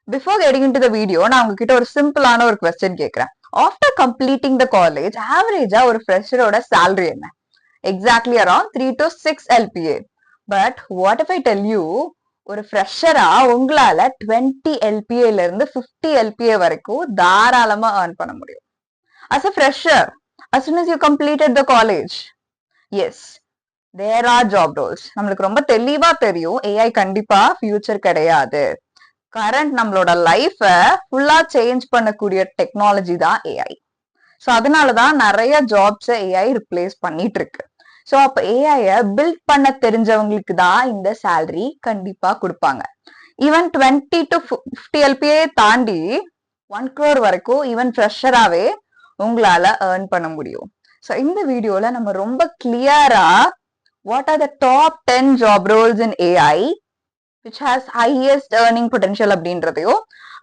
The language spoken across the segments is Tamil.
Before getting into the video, நான் உங்ககிட்ட ஒரு சிம்பிளான ஒரு கொஸ்டின் கேட்கிறேன். ஆஃப்டர் கம்ப்ளீட்டிங் த காலேஜ் ஆவரேஜா ஒரு ஃப்ரெஷரோட salary என்ன? Exactly around 3 to 6 LPA. But what if I tell you, ஒரு ஃப்ரெஷரா உங்களால 20 LPA ல இருந்து 50 LPA வரைக்கும் தாராளமா earn பண்ண முடியும். As a fresher, as soon as you completed the college, yes, there are job roles. நம்மளுக்கு ரொம்ப தெளிவா தெரியும் AI கண்டிப்பா ஃபியூச்சர் கிடையாது. கரண்ட் நம்மளோட லைஃப ஃபுல்லா சேஞ்ச் பண்ணக்கூடிய டெக்னாலஜி தான் ஏஐ. ஸோ அதனாலதான் நிறைய ஜாப்ஸ் ஏஐ ரிப்ளேஸ் பண்ணிட்டு இருக்கு. ஸோ அப்ப ஏஐ பில்ட் பண்ண தெரிஞ்சவங்களுக்கு தான் இந்த சேலரி கண்டிப்பா கொடுப்பாங்க. ஈவன் 20 to 50 LPA தாண்டி 1 crore வரைக்கும் ஈவன் ஃப்ரெஷராவே உங்களால ஏர்ன் பண்ண முடியும். ஸோ இந்த வீடியோல நம்ம ரொம்ப கிளியரா what are the top 10 job roles in AI which has highest earning potential அப்படின்றதையோ,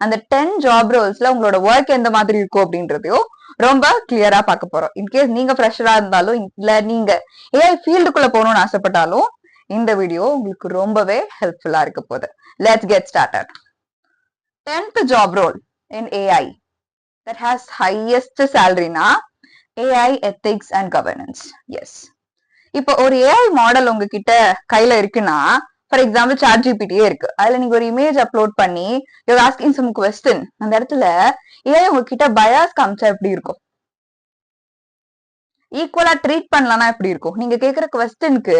அந்த 10 ஜாப் ரோல்ஸ்ல உங்களோட ஒர்க் எந்த மாதிரி இருக்கும் அப்படின்றதையோ ரொம்ப கிளியரா பார்க்க போறோம். இன்கேஸ் நீங்க ஃப்ரெஷரா இருந்தாலும் இல்ல நீங்க ஏஐ ஃபீல்டுக்குள்ள போகணும்னு ஆசைப்பட்டாலும் இந்த வீடியோ உங்களுக்கு ரொம்பவே ஹெல்ப்ஃபுல்லா இருக்க போகுது. Let's get started. 10th job role in AI that has highest salary-னா AI ethics and governance. Yes, இப்போ ஒரு ஏஐ மாடல் உங்ககிட்ட கையில இருக்குன்னா, ஃபார் எக்ஸாம்பிள் சாட் ஜிபிடியே இருக்கு. அதுல நீங்க ஒரு இமேஜ் அப்லோட் பண்ணி யூ ஆஸ்கிங் சம் கொஸ்டின், அந்த இடத்துல ஏஐ உங்ககிட்ட பயாஸ் காமிச்சா எப்படி இருக்கும்? ஈக்குவலா ட்ரீட் பண்ணலன்னா எப்படி இருக்கும்? நீங்க கேக்குற கொஸ்டினுக்கு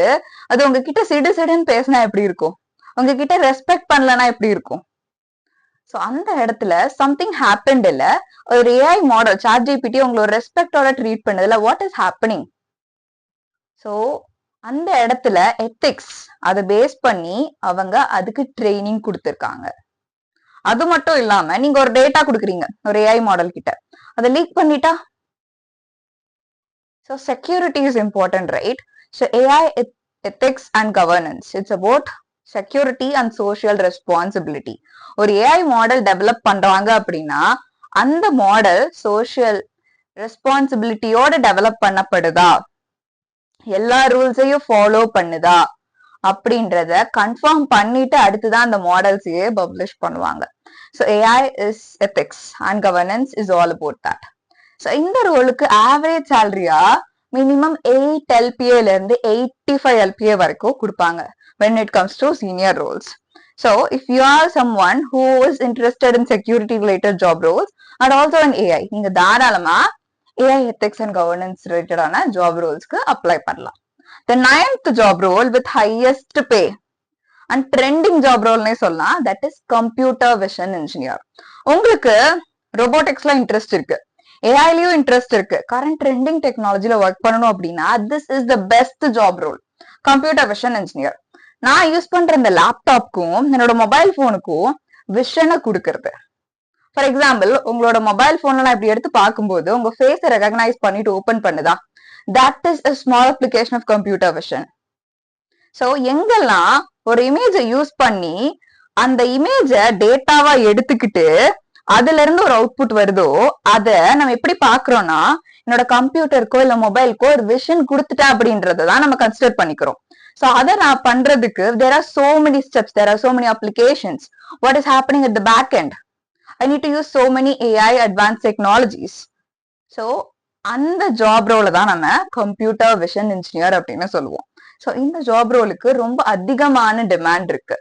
அது உங்ககிட்ட சிடு சிடுன்னு பேசினா எப்படி இருக்கும்? உங்ககிட்ட ரெஸ்பெக்ட் பண்ணலன்னா எப்படி இருக்கும்? சோ அந்த இடத்துல சம்திங் ஹேப்பன்ட் இல்ல. ஒரு ஏஐ மாடல் சாட் ஜிபிடி உங்களை ஒரு ரெஸ்பெக்டோட ட்ரீட் பண்ணதுல வாட் இஸ் ஹேப்பனிங்? சோ அந்த இடத்துல எத்திக்ஸ் அதை பேஸ் பண்ணி அவங்க அதுக்கு ட்ரைனிங் கொடுத்திருக்காங்க. அது மட்டும் இல்லாம நீங்க ஒரு டேட்டா கொடுக்குறீங்க ஒரு ஏஐ மாடல் கிட்ட, அதை லீக் பண்ணிட்டா, so security is important, right? So AI ethics and governance, it's about security and social responsibility. ஒரு ஏஐ மாடல் டெவலப் பண்றாங்க அப்படின்னா அந்த மாடல் சோஷியல் ரெஸ்பான்சிபிலிட்டியோட டெவலப் பண்ணப்படுதா, எல்லா ரூல்ஸையும் ஃபாலோ பண்ணுதா அப்படின்றத கன்ஃபார்ம் பண்ணிட்டு அடுத்துதான் அந்த மாடல்ஸையே பப்ளிஷ் பண்ணுவாங்க. So AI is ethics and governance is all about that. So இந்த ரோலுக்கு ஆவரேஜ் சேலரியா மினிமம் 8 LPA ல இருந்து 85 LPA வரைக்கும் கொடுப்பாங்க when it comes to senior roles. So if you are someone who is interested in security related job roles and also in AI, நீங்க தாராளமா AI ethics and governance related ஆன job roles க்கு apply பண்ணலாம். The 9th job role with highest pay and trending job role னே சொல்லலாம், that is computer vision engineer. உங்களுக்கு roboticsல இன்ட்ரெஸ்ட் இருக்கு, ஏஐலயும் இன்ட்ரெஸ்ட் இருக்கு, கரண்ட் ட்ரெண்டிங் டெக்னாலஜில ஒர்க் பண்ணணும் அப்படின்னா this is the best job role, computer vision engineer. நான் யூஸ் பண்ற இந்த லேப்டாப்க்கும் என்னோட மொபைல் போனுக்கும் விஷனை கொடுக்கறது. ஃபார் எக்ஸாம்பிள் உங்களோட மொபைல் போன்ல இப்படி எடுத்து பார்க்கும்போது உங்க ஃபேஸை ரெகக்னைஸ் பண்ணிட்டு ஓபன் பண்ணுதா, that is a small application of computer vision. So எங்கெல்லாம் ஒரு இமேஜை யூஸ் பண்ணி அந்த இமேஜை டேட்டாவா எடுத்துக்கிட்டு அதுல இருந்து ஒரு அவுட்புட் வருதோ அதை நம்ம எப்படி பாக்குறோம்னா, என்னோட கம்ப்யூட்டருக்கோ இல்ல மொபைலுக்கோ ஒரு விஷன் கொடுத்துட்டேன் அப்படின்றதான் நம்ம கன்சிடர் பண்ணிக்கிறோம். ஸோ அதை நான் பண்றதுக்கு there are so many steps, there are so many applications. What is happening at the back end? I need to use so many AI advanced technologies. So அந்த ஜாப் ரோல தான் நம்ம கம்ப்யூட்டர் விஷன் இன்ஜினியர் அப்படின்னு சொல்லுவோம். ஸோ இந்த ஜாப் ரோலுக்கு ரொம்ப அதிகமான டிமாண்ட் இருக்கு.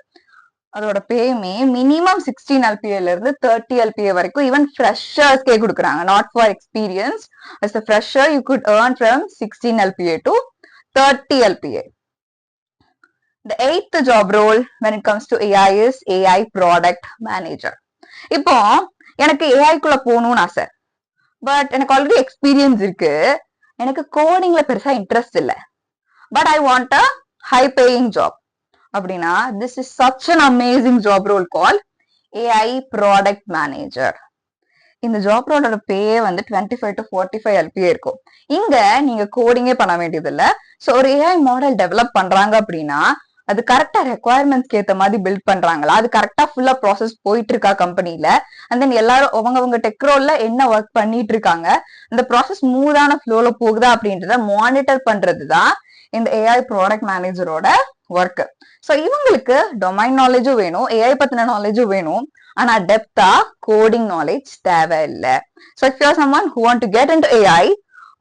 அதோட பேயுமே மினிமம் 16 LPA ல இருந்து 30 LPA வரைக்கும் ஈவன் ஃப்ரெஷர்ஸ்க்கே கொடுக்குறாங்க. Not for experience. as a fresher you could earn from 16 LPA to 30 LPA. The 8th job role when it comes to AI is AI product manager. இப்போ எனக்கு ஏஐக்குள்ள போகணும்னு ஆசை, பட் எனக்கு ஆல்ரெடி எக்ஸ்பீரியன்ஸ் இருக்கு, எனக்கு கோடிங்ல பெருசா இன்ட்ரெஸ்ட் இல்லை, but I want a high paying job அப்படின்னா this is such an amazing job role called AI product manager. இந்த ஜாப் ரோலோட பேயே வந்து 25 to 45 LPA இருக்கும். இங்க நீங்க கோடிங்கே பண்ண வேண்டியது இல்ல. ஸோ ஒரு ஏஐ மாடல் டெவலப் பண்றாங்க அப்படின்னா அது கரெக்டா ரெக்குவயர்மெண்ட்ஸ்க்கு ஏற்ற மாதிரி பில்ட் பண்றாங்களா, அது கரெக்டா ஃபுல்லா ப்ராசஸ் போயிட்டு இருக்கா கம்பெனில, அண்ட் தென் எல்லாரும் அவங்க டெக் ரோல்ல என்ன ஒர்க் பண்ணிட்டு இருக்காங்க, இந்த ப்ராசஸ் ஸ்மூதான ஃப்ளோல போகுதா அப்படின்றத மானிட்டர் பண்றதுதான் இந்த ஏஐ ப்ராடக்ட் மேனேஜரோட ஒர்க். ஸோ இவங்களுக்கு டொமைன் நாலேஜும் வேணும், ஏஐ பத்தின நாலேஜும் வேணும், ஆனா டெப்தா கோடிங் நாலேஜ் தேவையில்லை. So if you're someone who want to get into AI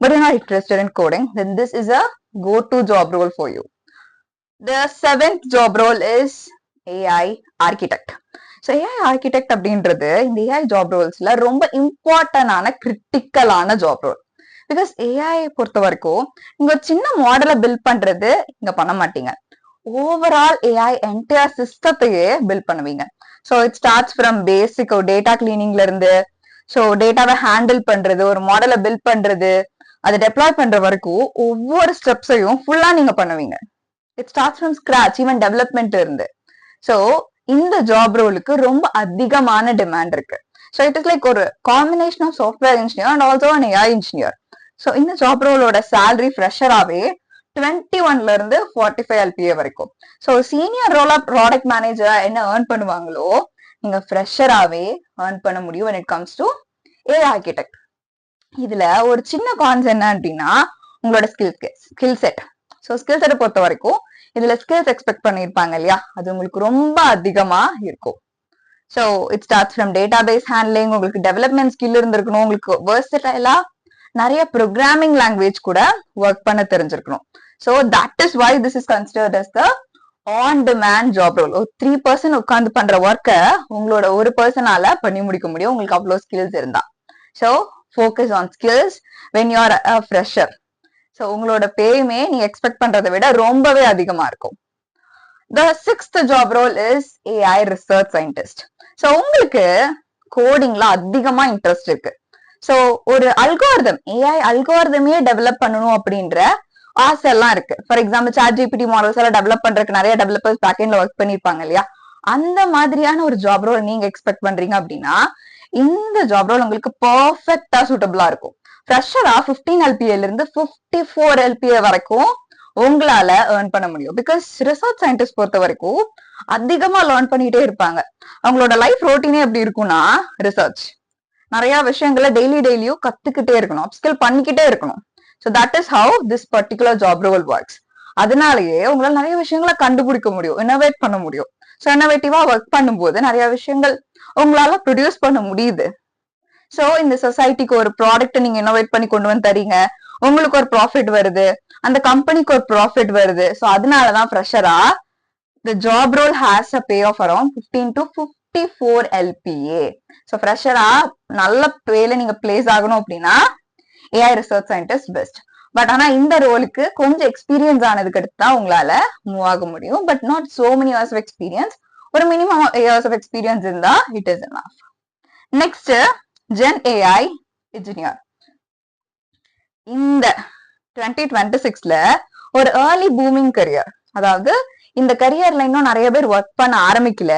but you're not interested in coding, then this is a go-to job role for you. The seventh job role is AI architect. So AI architect அப்படின்றது இந்த AI job roles-ல ரொம்ப இம்பார்ட்டன்டான கிரிட்டிக்கலான job role. பிகாஸ் ஏஐ பொறுத்த வரைக்கும் நீங்க ஒரு சின்ன மாடலை பில்ட் பண்றது இங்க பண்ண மாட்டீங்க. ஓவரால் ஏஐ என்டையர் சிஸ்டத்தையே பில்ட் பண்ணுவீங்க. So it starts from basic data கிளீனிங்ல இருந்து, ஸோ டேட்டாவை ஹேண்டில் பண்றது, ஒரு மாடலை பில்ட் பண்றது, அதை டெப்ளாய் பண்ற வரைக்கும் ஒவ்வொரு ஸ்டெப்ஸையும் ஃபுல்லா நீங்க பண்ணுவீங்க. It starts from scratch, even development இருந்து. ஸோ இந்த ஜாப் ரோலுக்கு ரொம்ப அதிகமான டிமாண்ட் இருக்கு. ஸோ இட் இஸ் லைக் ஒரு combination of software engineer and also an AI engineer. So இந்த ஜாப் ரோலோட சேலரி ஃப்ரெஷராகவே 21 இருந்து 45 LPA வரைக்கும். ஸோ சீனியர் ரோலா ப்ராடக்ட் மேனேஜரா என்ன ஏர்ன் பண்ணுவாங்களோ நீங்க ஃப்ரெஷராகவே ஏர்ன் பண்ண முடியும் when it comes to AI architect. இதுல ஒரு சின்ன கான்ஸ் என்ன அப்படின்னா உங்களோட ஸ்கில் செட். ஸோ ஸ்கில் செட்டை பொறுத்த வரைக்கும் இதுல ஸ்கில்ஸ் எக்ஸ்பெக்ட் பண்ணியிருப்பாங்க இல்லையா, அது உங்களுக்கு ரொம்ப அதிகமா இருக்கும். So it starts from database handling, உங்களுக்கு டெவலப்மெண்ட் ஸ்கில் இருந்திருக்கணும், உங்களுக்கு வெர்சடைலா நிறைய ப்ரோக்ராமிங் லாங்குவேஜ் கூட ஒர்க் பண்ண தெரிஞ்சிருக்கணும். So that is why this is considered as the on demand job role. ஒரு 3% உட்காந்து பண்ற ஒர்க்கை உங்களோட ஒரு பர்சனால பண்ணி முடிக்க முடியும் உங்களுக்கு அவ்வளோ ஸ்கில்ஸ் இருந்தா. So focus on skills when you are a fresher. So உங்களோட பேயுமே நீங்க எக்ஸ்பெக்ட் பண்றதை விட ரொம்பவே அதிகமா இருக்கும். The sixth job role is AI research scientist. So உங்களுக்கு கோடிங்ல அதிகமா இன்ட்ரெஸ்ட் இருக்கு. ஸோ ஒரு அல்காரிதம், ஏஐ அல்காரிதமே டெவலப் பண்ணணும் அப்படின்ற ஆசை எல்லாம் இருக்கு. ஃபார் எக்ஸாம்பிள் ChatGPT மாடல்ஸ் எல்லாம் டெவலப் பண்றதுக்கு நிறைய டெவலப்பர்ஸ் பேக்எண்ட்ல ஒர்க் பண்ணிருப்பாங்க இல்லையா, அந்த மாதிரியான ஒரு ஜாப் ரோல் நீங்க எக்ஸ்பெக்ட் பண்றீங்க அப்படின்னா இந்த ஜாப் ரோல் உங்களுக்கு பர்ஃபெக்டா சூட்டபிளா இருக்கும். ஃப்ரெஷரா 15 LPA இருந்து 54 LPA வரைக்கும் உங்களால ஏர்ன் பண்ண முடியும். பிகாஸ் ரிசர்ச் சயின்டிஸ்ட் பொறுத்த வரைக்கும் அதிகமா லேர்ன் பண்ணிட்டே இருப்பாங்க. அவங்களோட லைஃப் ரோட்டீனே எப்படி இருக்கும்னா ரிசர்ச், நிறைய விஷயங்களை டெய்லியும் கத்துக்கிட்டே இருக்கணும், அப்ஸ்கில் பண்ணிக்கிட்டே இருக்கணும். So that is how this particular job role works. அதனாலயே உங்களால நிறைய விஷயங்களை கண்டுபிடிக்க முடியும், இன்னோவேட் பண்ண முடியும். ஸோ இன்னோவேட்டிவா ஒர்க் பண்ணும்போது நிறைய விஷயங்கள் உங்களால ப்ரொடியூஸ் பண்ண முடியுது. ஸோ இந்த சொசைட்டிக்கு ஒரு ப்ராடக்ட் நீங்க இன்னோவேட் பண்ணி கொண்டு வந்து தரீங்க, உங்களுக்கு ஒரு ப்ராஃபிட் வருது, அந்த கம்பெனிக்கு ஒரு ப்ராஃபிட் வருது. ஸோ அதனாலதான் ஃப்ரெஷரா the job role has a pay of around 15 to 54 LPA. So ஃப்ரெஷரா நல்ல பேல நீங்க பிளேஸ் ஆகணும் அப்படின்னா AI research scientist best. But ஆனா இந்த ரோலுக்கு கொஞ்சம் எக்ஸ்பீரியன்ஸ் ஆனதுக்கு அடுத்து தான் உங்களால மூவ் ஆக முடியும். But not so many years of experience, ஒரு மினிமம் இயர்ஸ் ஆஃப் எக்ஸ்பீரியன்ஸ் இருந்தா it is enough. Next gen AI engineer. இந்த 2026ல ஒரு ஏர்லி பூமிங் கரியர், அதாவது இந்த கரியர்ல இன்னும் நிறைய பேர் ஒர்க் பண்ண ஆரம்பிக்கல.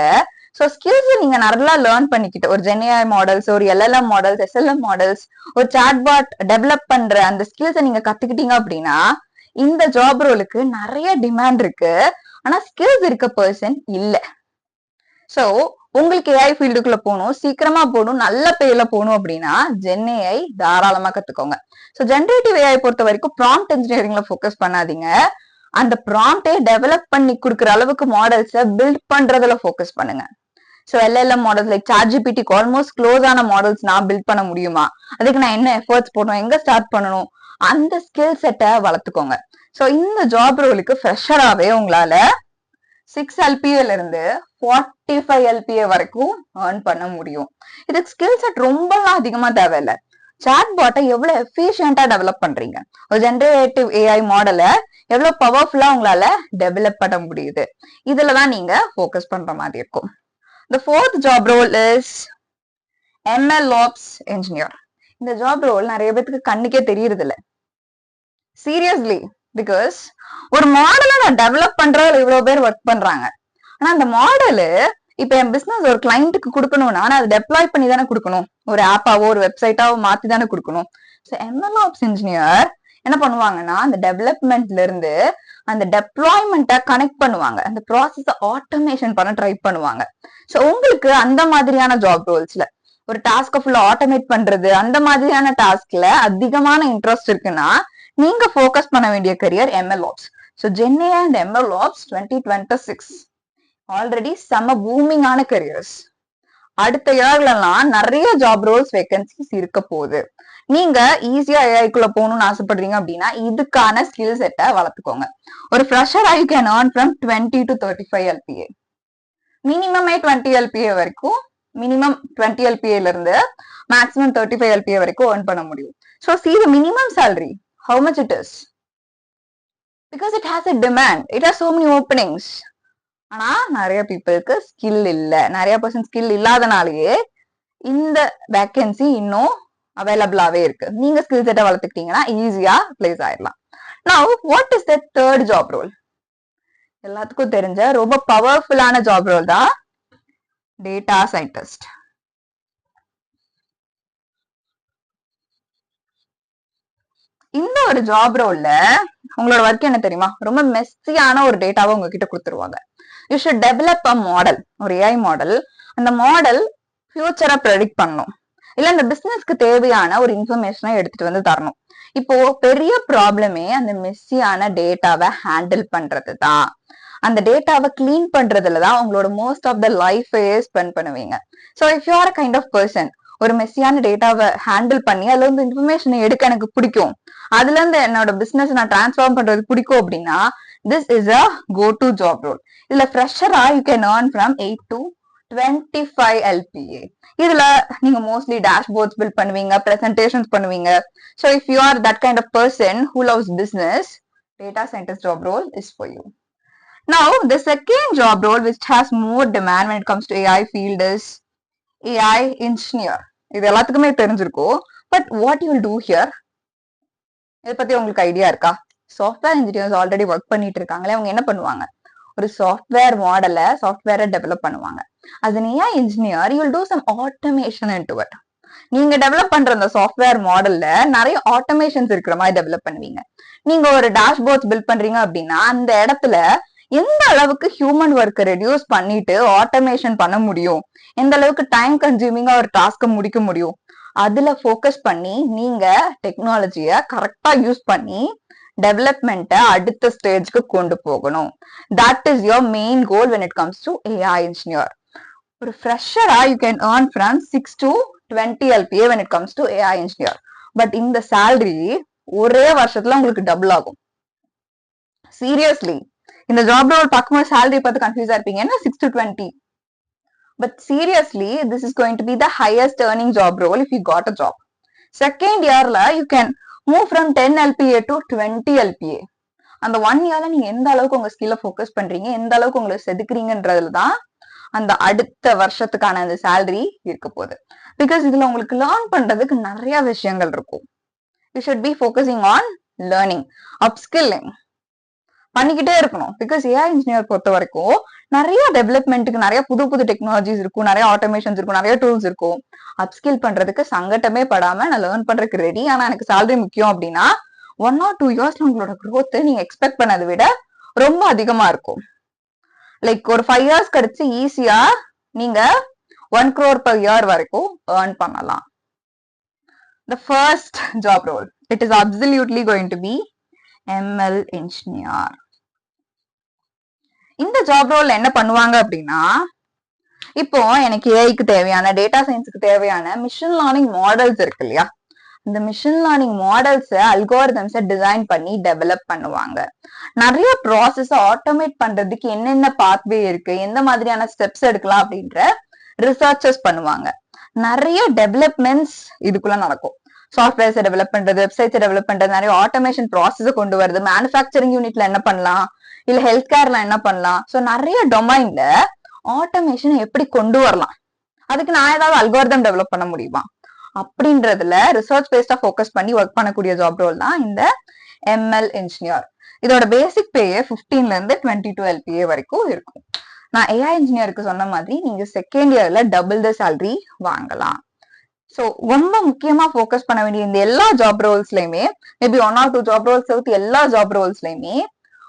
ஸோ ஸ்கில்ஸ் நீங்க நல்லா லேர்ன் பண்ணிக்கிட்டு ஒரு ஜென்ஏஐ மாடல்ஸ், ஒரு எல்எல்எம் மாடல்ஸ், எஸ்எல்எம் மாடல்ஸ், ஒரு சாட்பாட் டெவலப் பண்ற அந்த ஸ்கில்ஸை நீங்க கத்துக்கிட்டீங்க அப்படின்னா இந்த ஜாப் ரோலுக்கு நிறைய டிமாண்ட் இருக்கு. ஆனா ஸ்கில்ஸ் இருக்க பர்சன் இல்ல. ஸோ உங்களுக்கு ஏஐ ஃபீல்டுக்குள்ள போகணும், சீக்கிரமா போகணும், நல்ல பேர்ல போகணும் அப்படின்னா ஜென்ஏஐ தாராளமா கத்துக்கோங்க. ஸோ ஜென்ரேட்டிவ் ஏஐ பொறுத்த வரைக்கும் ப்ராம்ப்ட் இன்ஜினியரிங்ல ஃபோக்கஸ் பண்ணாதீங்க, அந்த ப்ராம்ப்டே டெவலப் பண்ணி கொடுக்குற அளவுக்கு மாடல்ஸை பில்ட் பண்றதுல ஃபோக்கஸ் பண்ணுங்க. ஸோ எல்எல்எம் மாடல்ஸ் லைக் ChatGPTக்கு ஆல்மோஸ்ட் க்ளோஸ் ஆன மாடல்ஸ் நான் பில்ட் பண்ண முடியுமா, அதுக்கு நான் என்ன எஃபர்ட்ஸ் போடணும், எங்க ஸ்டார்ட் பண்ணணும், அந்த ஸ்கில் செட்டை வளர்த்துக்கோங்க. ஸோ இந்த ஜாப் ரோலுக்கு ஃப்ரெஷராகவே உங்களால 6 LPA இருந்து 45 LPA வரைக்கும் ஏர்ன் பண்ண முடியும். இதுக்கு ஸ்கில் செட் ரொம்பலாம் அதிகமா தேவையில்லை. சாட்பாட்டை எவ்வளவு எஃபிஷியன்டா டெவலப் பண்றீங்க, ஒரு ஜென்ரேட்டிவ் ஏஐ மாடலை எவ்வளவு பவர்ஃபுல்லா உங்களால டெவலப் பண்ண முடியுது, இதுலதான் நீங்க ஃபோக்கஸ் பண்ற மாதிரி இருக்கும். The fourth job role is MLOps engineer. இந்த ஜாப் ரோல் நிறைய பேருக்கு கண்ணுக்கே தெரியறது இல்ல, சீரியஸ்லி. பிகாஸ் ஒரு மாடலை நான் டெவலப் பண்றதுல இவ்வளவு பேர் ஒர்க் பண்றாங்க. ஆனா அந்த மாடலு இப்ப என் பிசினஸ் ஒரு கிளைண்ட்டுக்கு கொடுக்கணும்னா நான் அதை டெப்ளாய் பண்ணி தானே கொடுக்கணும், ஒரு ஆப்பாவோ ஒரு வெப்சைட்டாவோ மாத்தி தானே கொடுக்கணும். ஸோ MLOps இன்ஜினியர் என்ன பண்ணுவாங்கன்னா அந்த டெவலப்மெண்ட்ல இருந்து அந்த டெப்ளாய்மெண்ட்டை கனெக்ட் பண்ணுவாங்க, அந்த ப்ராசஸை ஆட்டோமேஷன் பண்ண ட்ரை பண்ணுவாங்க. ஸோ உங்களுக்கு அந்த மாதிரியான ஜாப் ரோல்ஸ்ல ஒரு டாஸ்கை ஃபுல்லா ஆட்டோமேட் பண்றது, அந்த மாதிரியான டாஸ்க்ல அதிகமான இன்ட்ரெஸ்ட் இருக்குன்னா நீங்க ஃபோக்கஸ் பண்ண வேண்டிய career MLOps. So GenAI and MLOps 2026 already செம்ம பூமிங்கான கரியர்ஸ். அடுத்த இயர்லாம் நிறைய ஜாப் ரோல்ஸ் வேகன்சிஸ் இருக்க போகுது. நீங்க ஈஸியா ஏஐக்குள்ள போகணும்னு ஆசைப்படுறீங்க அப்படின்னா இதுக்கான ஸ்கில் செட்டை வளர்த்துக்கோங்க. ஒரு fresher I can earn from 20 to 35 LPA. மினிமமே 20 LPA வரைக்கும், மினிமம் 20 LPA இருந்து மேக்ஸிமம் 35 LPA வரைக்கும் ஏர்ன் பண்ண முடியும். So see the minimum salary, how much it is. Because it has a demand, it has so many openings. ஆனா நிறைய பீப்புளுக்கு ஸ்கில் இல்ல, நிறைய பர்சன் ஸ்கில் இல்லாதனாலேயே இந்த வேக்கன்சி இன்னும் அவைலபிளாவே இருக்கு. நீங்க ஸ்கில் செட்டை வளர்த்துக்கிட்டீங்கன்னா ஈஸியா பிளேஸ் ஆயிடலாம். Now what is the third job role? எல்லாத்துக்கும் தெரிஞ்ச ரொம்ப பவர்ஃபுல்லான ஜாப் ரோல் தான் டேட்டா சயின்டிஸ்ட். இந்த ஒரு ஜாப் ரோல்ல உங்களோட ஒர்க் என்ன தெரியுமா? ரொம்ப மெஸ்ஸியான ஒரு டேட்டாவை உங்ககிட்ட கொடுத்துருவாங்க. You should develop a model, ஒரு ஏஐ மாடல். அந்த மாடல் ஃபியூச்சரை ப்ரெடிக்ட் பண்ணணும், இல்ல இந்த பிசினஸ்க்கு தேவையான ஒரு இன்ஃபர்மேஷனை எடுத்துட்டு வந்து தரணும். இப்போ பெரிய ப்ராப்ளமே அந்த மெஸ்ஸியான டேட்டாவை ஹேண்டில் பண்றது தான். அந்த டேட்டாவை கிளீன் பண்றதுல தான் உங்களோட மோஸ்ட் ஆஃப் த லைஃபே ஸ்பெண்ட் பண்ணுவீங்க. So if you are kind of person, ஒரு மெஸ்ஸியான டேட்டாவை ஹேண்டில் பண்ணி அதுல இருந்து இன்ஃபர்மேஷனை எடுக்க எனக்கு பிடிக்கும், அதுல இருந்து என்னோட பிசினஸ் நான் டிரான்ஸ்ஃபார்ம் பண்றது பிடிக்கும் அப்படின்னா this is a go to job role. இதுல ஃப்ரெஷரா you can earn from 8 to 25 LPA. இதுல நீங்க மோஸ்ட்லி டேஷ்போர்ட்ஸ் பில்ட் பண்ணுவீங்க, பிரசன்டேஷன்ஸ் பண்ணுவீங்க. So if you are that kind of person who loves business, data scientist job role is for you. Now the second job role which has more demand when it comes to AI field is AI engineer. இது எல்லாத்துக்குமே தெரிஞ்சிருக்கும். But what you will do here? இதை பத்தி உங்களுக்கு ஐடியா இருக்கா? சாஃப்ட்வேர் இன்ஜினியர்ஸ் ஆல்ரெடி ஒர்க் பண்ணிட்டு இருக்காங்களே, அவங்க என்ன பண்ணுவாங்க? ஒரு சாஃப்ட்வேர் மாடலை, சாஃப்ட்வேரை டெவலப் பண்ணுவாங்க. as an AI engineer you will do some automation into it. நீங்க டெவலப் பண்ற அந்த சாஃப்ட்வேர் மாடல்ல நிறைய ஆட்டோமேஷன்ஸ் இருக்கிற மாதிரி டெவலப் பண்ணுவீங்க. நீங்க ஒரு டேஷ்போர்ட்ஸ் பில்ட் பண்றீங்க அப்படின்னா அந்த இடத்துல எந்த அளவுக்கு ஹியூமன் ஒர்க்கை ரெடியூஸ் பண்ணிட்டு ஆட்டோமேஷன் பண்ண முடியும், எந்த அளவுக்கு டைம் கன்சியூமிங்கா ஒரு டாஸ்கை முடிக்க முடியும், அதுல ஃபோக்கஸ் பண்ணி நீங்க டெக்னாலஜியை கரெக்டா யூஸ் பண்ணி டெவலப்மெண்ட்டை அடுத்த ஸ்டேஜ்க்கு கொண்டு போகணும். That is your main goal when it comes to AI engineer. ஒரு ஃப்ரெஷரா you can earn from 6 to 20 LPA when it comes to AI engineer. But இந்த salary ஒரே வருஷத்துல உங்களுக்கு டபுள் ஆகும். சீரியஸ்லி, இந்த ஜாப் ரோல் பார்க்கும்போது salary பார்த்து கன்ஃபியூஸா இருப்பீங்க, என்ன 6 to 20. But seriously, this is going to be the highest earning job role if you got a job. Second year la you can move from 10 LPA to 20 LPA. அந்த 1 yearல நீங்க எந்த அளவுக்கு உங்க ஸ்கில்ல ஃபோக்கஸ் பண்றீங்க, எந்த அளவுக்கு உங்களை செதுக்குறீங்கன்றதுல தான் அந்த அடுத்த வருஷத்துக்கான அந்த salary இருக்க போகுது. பிகாஸ் இதுல உங்களுக்கு லேர்ன் பண்றதுக்கு நிறைய விஷயங்கள் இருக்கும். You should be focusing on learning, upskilling பண்ணிக்கிட்டே இருக்கணும். பிகாஸ் ஏஐ இன்ஜினியர் பொறுத்த வரைக்கும் நிறைய டெவலப்மெண்ட்டுக்கு நிறைய புது புது டெக்னாலஜிஸ் இருக்கும், நிறைய ஆட்டோமேஷன்ஸ் இருக்கும், நிறைய டூல்ஸ் இருக்கும். அப்ஸ்கில் பண்றதுக்கு சங்கட்டமே படாம நான் லேர்ன் பண்றதுக்கு ரெடி, ஆனா எனக்கு salary முக்கியம் அப்படின்னா 1 or 2 இயர்ஸ்ல உங்களோட growth நீங்க எக்ஸ்பெக்ட் பண்ணதை விட ரொம்ப அதிகமா இருக்கும். லைக் ஒரு 5 இயர்ஸ் கழிச்சு ஈஸியா நீங்க 1 crore per year வரைக்கும் earn பண்ணலாம். The first job role, it is absolutely going to be ML engineer. இந்த ஜாப் ரோல் என்ன பண்ணுவாங்க அப்படின்னா, இப்போ எனக்கு ஏஐக்கு தேவையான, டேட்டா சயின்ஸுக்கு தேவையான மிஷின் லேர்னிங் மாடல்ஸ் இருக்கு இல்லையா, இந்த மிஷின் லேர்னிங் மாடல்ஸ் அல்காரிதம்ஸை டிசைன் பண்ணி டெவலப் பண்ணுவாங்க. நிறைய ப்ராசஸ் ஆட்டோமேட் பண்றதுக்கு என்னென்ன பாத்வே இருக்கு, எந்த மாதிரியான ஸ்டெப்ஸ் எடுக்கலாம் அப்படின்ற ரிசர்ச்சஸ் பண்ணுவாங்க. நிறைய டெவலப்மெண்ட்ஸ் இதுக்குள்ள நடக்கும். சாஃப்ட்வேர்ஸை டெவலப் பண்றது, வெப்சைட்ஸை டெவலப் பண்றது, நிறைய ஆட்டோமேஷன் ப்ராசஸை கொண்டு வருது, மேனுஃபேக்சரிங் யூனிட்ல என்ன பண்ணலாம், இல்ல ஹெல்த் கேர்ல என்ன பண்ணலாம். ஸோ நிறைய டொமைன்ல ஆட்டோமேஷன் எப்படி கொண்டு வரலாம், அதுக்கு நான் ஏதாவது அல்காரிதம் டெவலப் பண்ண முடியுமா அப்படின்றதுல ரிசர்ச் பேஸ்டா ஃபோக்கஸ் பண்ணி ஒர்க் பண்ணக்கூடிய ஜாப் ரோல் தான் இந்த ML engineer. இதோட பேசிக் பேயே 15ல இருந்து 22 LPA வரைக்கும் இருக்கும். நான் ஏஐ இன்ஜினியருக்கு சொன்ன மாதிரி நீங்க செகண்ட் இயர்ல டபுள் த salary வாங்கலாம். ஸோ ரொம்ப முக்கியமா ஃபோக்கஸ் பண்ண வேண்டிய இந்த எல்லா ஜாப் ரோல்ஸ்லயுமே, மேபி 1 or 2 ஜாப் ரோல்ஸ் தவிர்த்து எல்லா ஜாப் ரோல்ஸ்லயுமே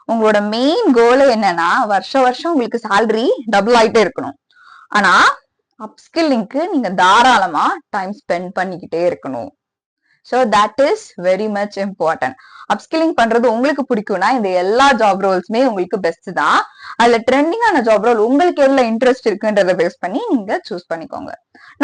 உங்களோட மெயின் கோல் என்னன்னா வருஷம் உங்களுக்கு salary டபுள் ஆயிட்டே இருக்கணும். ஆனா அப்ஸ்கில்லிங்க்கு நீங்க தாராளமா டைம் ஸ்பெண்ட் பண்ணிக்கிட்டே இருக்கணும். So that is very much important. Upskilling பண்றது உங்களுக்கு பிடிக்கும்னா இந்த எல்லா ஜாப் ரோல்ஸுமே உங்களுக்கு பெஸ்ட் தான். அதுல ட்ரெண்டிங்கான ஜாப் ரோல் உங்களுக்கு எவ்வளவு இன்ட்ரெஸ்ட் இருக்குன்றத பேஸ் பண்ணி நீங்க சூஸ் பண்ணிக்கோங்க.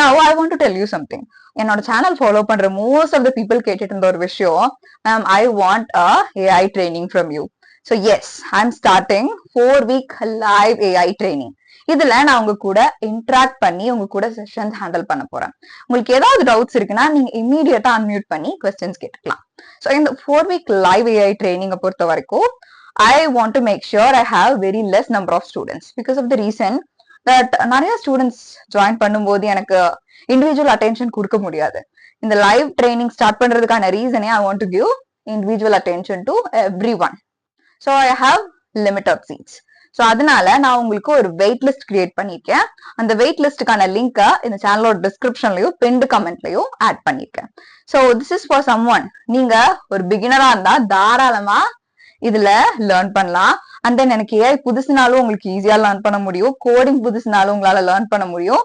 Now I want to tell you something. என்னோட சேனல் ஃபாலோ பண்ற மோஸ்ட் ஆஃப் த பீப்புள் கேட்டுட்டு இருந்த ஒரு விஷயம், ma'am I want a AI training from you. So yes, I am starting 4-week live AI training. இதுல நான் உங்க கூட இன்ட்ராக்ட் பண்ணி உங்க கூட செஷன்ஸ் ஹேண்டில் பண்ண போறேன். உங்களுக்கு ஏதாவது டவுட்ஸ் இருக்குன்னா நீங்க இமீடியட்டா அன்மியூட் பண்ணி கொஸ்டின்ஸ் கேட்டுக்கலாம். ஸோ இந்த 4-week லைவ் ஏஐ ட்ரைனிங்கை பொறுத்த வரைக்கும் I want to make sure I have very less number of students because of the reason that நிறைய ஸ்டூடெண்ட்ஸ் ஜாயின் பண்ணும்போது எனக்கு இண்டிவிஜுவல் அட்டென்ஷன் கொடுக்க முடியாது. இந்த லைவ் ட்ரைனிங் ஸ்டார்ட் பண்றதுக்கான ரீசனே I want to give individual attention to everyone. So I have limit of seats. So அதனால நான் உங்களுக்கு ஒரு வெயிட் லிஸ்ட் கிரியேட் பண்ணிருக்கேன். அந்த வெயிட் லிஸ்டுக்கான லிங்கை இந்த சேனலோட டிஸ்கிரிப்ஷன்லயும் பின்டு கமெண்ட்லயும் ஆட் பண்ணிருக்கேன். So this is for someone. நீங்க ஒரு பிகினரா இருந்தா தாராளமா இதுல லேர்ன் பண்ணலாம். அண்ட் தென் எனக்கு ஏஐ புதுசுனாலும் உங்களுக்கு ஈஸியா லேர்ன் பண்ண முடியும். கோடிங் புதுசுனாலும் உங்களால லேர்ன் பண்ண முடியும்.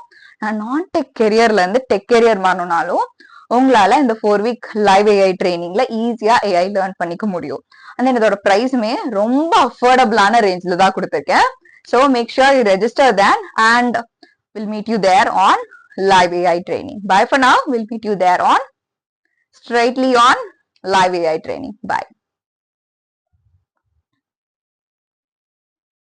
நான் டெக் கெரியர்ல இருந்து டெக் கெரியர் மாறணும்னாலும் உங்களால இந்த 4-week லைவ் ஏஐ ட்ரைனிங்ல ஈஸியா ஏஐ லேர்ன் பண்ணிக்க முடியும். அண்ட் தென் இதோட பிரைஸுமே ரொம்ப அஃபோர்டபுளான ரேஞ்சில தான் கொடுத்துருக்கேன். So make sure you register then and will meet you there on live AI training. Bye for now. Will meet you there on straightly on live AI training. Bye.